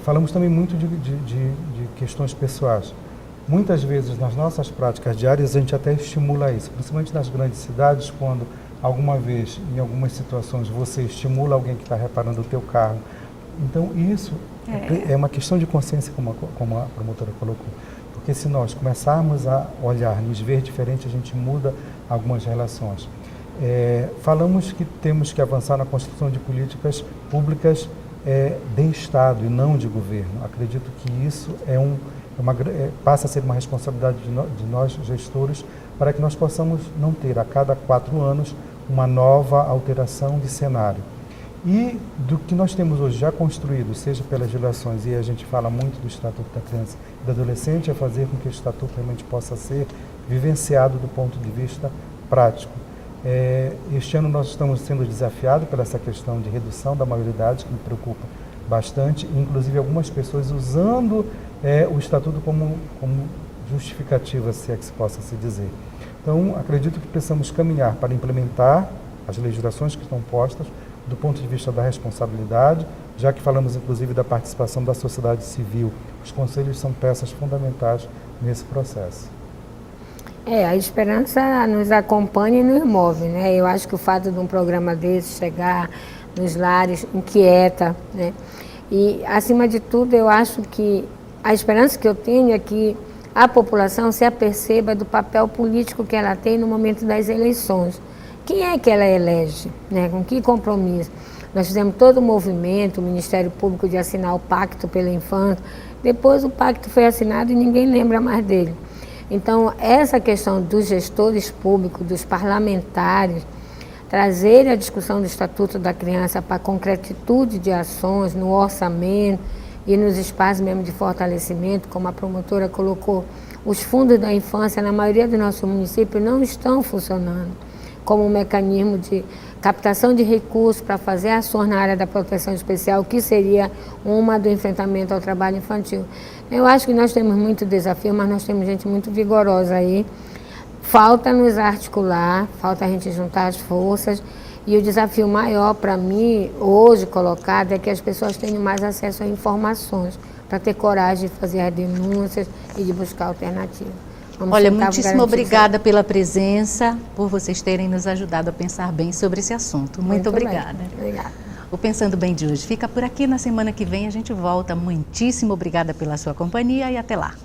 Falamos também muito de questões pessoais. Muitas vezes nas nossas práticas diárias a gente até estimula isso, principalmente nas grandes cidades, quando alguma vez, em algumas situações, você estimula alguém que está reparando o teu carro. Então isso é uma questão de consciência, como a promotora colocou. Porque se nós começarmos a olhar, nos ver diferente, a gente muda algumas relações. Falamos que temos que avançar na construção de políticas públicas de Estado e não de governo. Acredito que isso passa a ser uma responsabilidade de nós, gestores, para que nós possamos não ter a cada 4 anos uma nova alteração de cenário. E do que nós temos hoje já construído, seja pelas legislações, e a gente fala muito do Estatuto da Criança e do Adolescente, é fazer com que o Estatuto realmente possa ser vivenciado do ponto de vista prático. Este ano nós estamos sendo desafiados por essa questão de redução da maioridade, que me preocupa bastante, inclusive algumas pessoas usando o Estatuto como justificativa, se é que se possa se dizer. Então, acredito que precisamos caminhar para implementar as legislações que estão postas do ponto de vista da responsabilidade, já que falamos inclusive da participação da sociedade civil. Os conselhos são peças fundamentais nesse processo. A esperança nos acompanha e nos move, né? Eu acho que o fato de um programa desse chegar nos lares inquieta, né? E, acima de tudo, eu acho que a esperança que eu tenho é que a população se aperceba do papel político que ela tem no momento das eleições. Quem é que ela elege? Né? Com que compromisso? Nós fizemos todo o movimento, o Ministério Público, de assinar o Pacto pela Infância. Depois o pacto foi assinado e ninguém lembra mais dele. Então, essa questão dos gestores públicos, dos parlamentares, trazer a discussão do Estatuto da Criança para a concretitude de ações no orçamento e nos espaços mesmo de fortalecimento, como a promotora colocou, os fundos da infância, na maioria dos nossos municípios, não estão funcionando como um mecanismo de captação de recursos para fazer ações na área da proteção especial, que seria uma do enfrentamento ao trabalho infantil. Eu acho que nós temos muito desafio, mas nós temos gente muito vigorosa aí. Falta nos articular, falta a gente juntar as forças, e o desafio maior para mim, hoje colocado, é que as pessoas tenham mais acesso a informações, para ter coragem de fazer as denúncias e de buscar alternativas. Olha, muitíssimo obrigada pela presença, por vocês terem nos ajudado a pensar bem sobre esse assunto. Muito obrigada. Obrigada. O Pensando Bem de hoje fica por aqui. Na semana que vem a gente volta. Muitíssimo obrigada pela sua companhia e até lá.